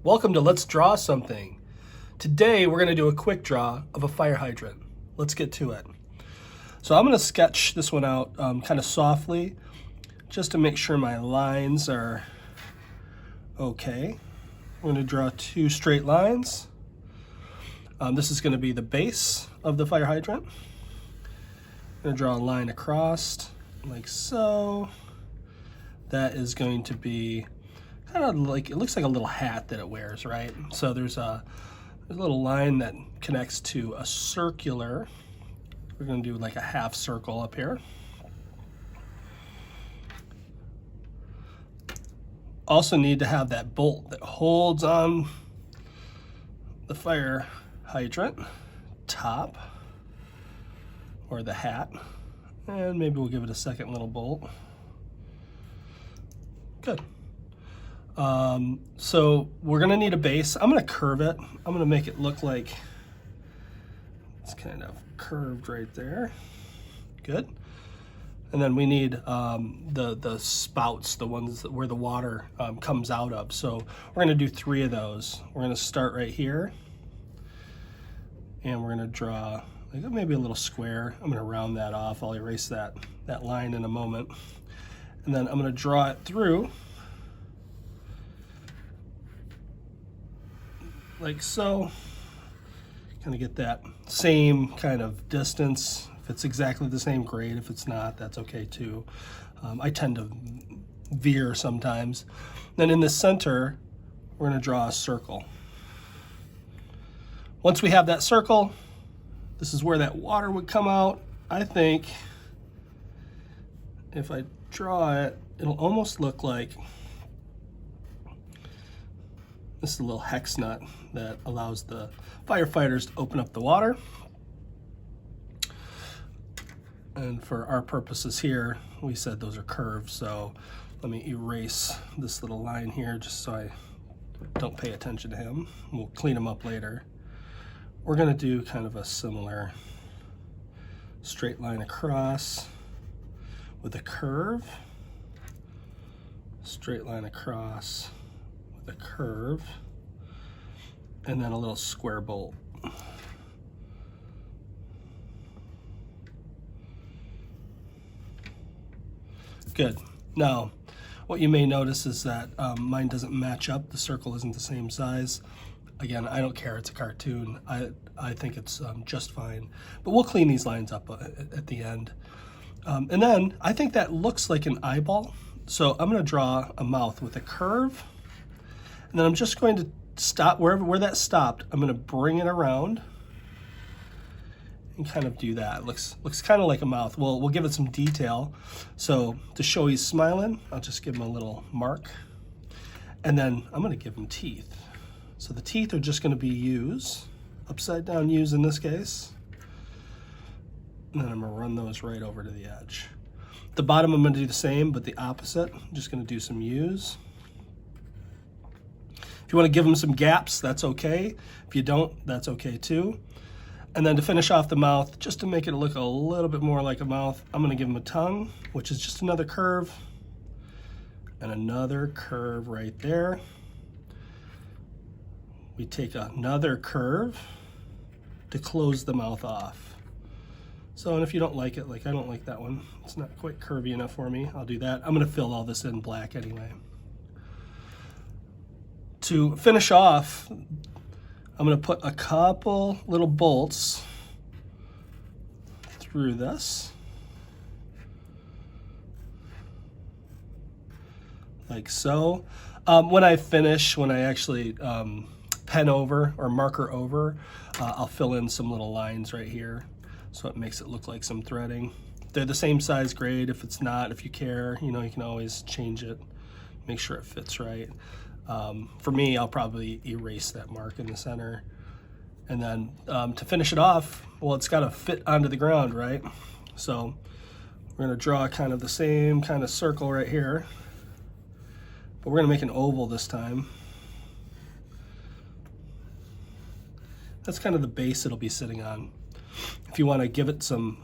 Welcome to Let's Draw Something. Today we're going to do a quick draw of a fire hydrant. Let's get to it. So I'm going to sketch this one out kind of softly just to make sure my lines are okay. We're going to draw two straight lines. This is going to be the base of the fire hydrant. I'm going to draw a line across like so. That is going to be kind of like, it looks like a little hat that it wears, right? So there's a little line that connects to a circular. We're going to do like a half circle up here. Also need to have that bolt that holds on the fire hydrant top, or the hat, and maybe we'll give it a second little bolt. Good. So we're gonna need a base. I'm gonna curve it. I'm gonna make it look like it's kind of curved right there. Good. And then we need the spouts, the ones where the water comes out of. So we're gonna do 3 of those. We're gonna start right here, and we're gonna draw like maybe a little square. I'm gonna round that off. I'll erase that line in a moment. And then I'm gonna draw it through like so. Kind of get that same kind of distance. If it's exactly the same, great. If it's not, that's okay too. I tend to veer sometimes. Then in the center, we're gonna draw a circle. Once we have that circle, this is where that water would come out. I think if I draw it, it'll almost look like this is a little hex nut that allows the firefighters to open up the water. And for our purposes here, we said those are curved, so let me erase this little line here just so I don't pay attention to him. We'll clean them up later. We're gonna do kind of a similar straight line across with a curve, straight line across with a curve, and then a little square bolt. Good. Now, what you may notice is that mine doesn't match up. The circle isn't the same size. Again, I don't care, it's a cartoon. I think it's just fine. But we'll clean these lines up at the end. And then I think that looks like an eyeball. So I'm gonna draw a mouth with a curve. And then I'm just going to stop where that stopped. I'm gonna bring it around and kind of do that. It looks kind of like a mouth. We'll give it some detail. So to show he's smiling, I'll just give him a little mark. And then I'm gonna give him teeth. So the teeth are just gonna be U's, upside down U's in this case. And then I'm gonna run those right over to the edge. The bottom I'm gonna do the same, but the opposite. I'm just gonna do some U's. If you wanna give them some gaps, that's okay. If you don't, that's okay too. And then to finish off the mouth, just to make it look a little bit more like a mouth, I'm gonna give him a tongue, which is just another curve, and another curve right there. We take another curve to close the mouth off. So, and if you don't like it, like I don't like that one, it's not quite curvy enough for me, I'll do that. I'm gonna fill all this in black anyway. To finish off, I'm gonna put a couple little bolts through this, like so. When I finish, when I actually pen over or marker over, I'll fill in some little lines right here, so it makes it look like some threading. If they're the same size, great. If it's not, if you care, you know, you can always change it, make sure it fits right. For me, I'll probably erase that mark in the center. And then to finish it off, well, it's got to fit onto the ground, right? So we're going to draw kind of the same kind of circle right here, but we're going to make an oval this time. That's kind of the base it'll be sitting on. If you want to give it some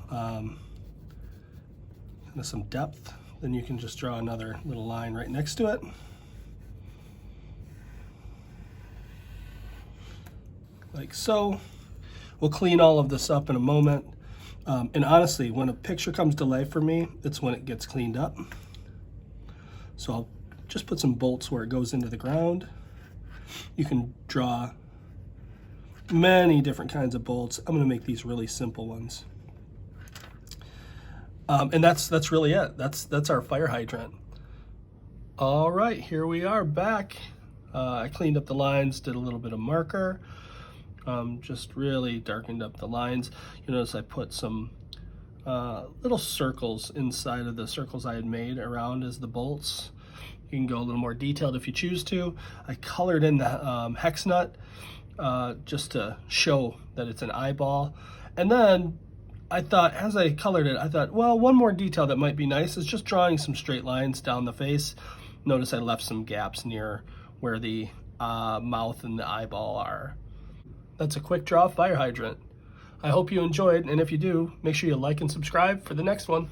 depth, then you can just draw another little line right next to it. like so. We'll clean all of this up in a moment. And honestly, when a picture comes to life for me, it's when it gets cleaned up. So I'll just put some bolts where it goes into the ground. You can draw many different kinds of bolts. I'm gonna make these really simple ones. And that's really it. That's our fire hydrant. All right, here we are back. I cleaned up the lines, did a little bit of marker, just really darkened up the lines. You notice I put some little circles inside of the circles I had made around as the bolts. You can go a little more detailed if you choose to. I colored in the hex nut just to show that it's an eyeball. And then I thought, as I colored it, I thought, well, one more detail that might be nice is just drawing some straight lines down the face. Notice I left some gaps near where the mouth and the eyeball are. That's a quick draw fire hydrant. I hope you enjoyed, and if you do, make sure you like and subscribe for the next one.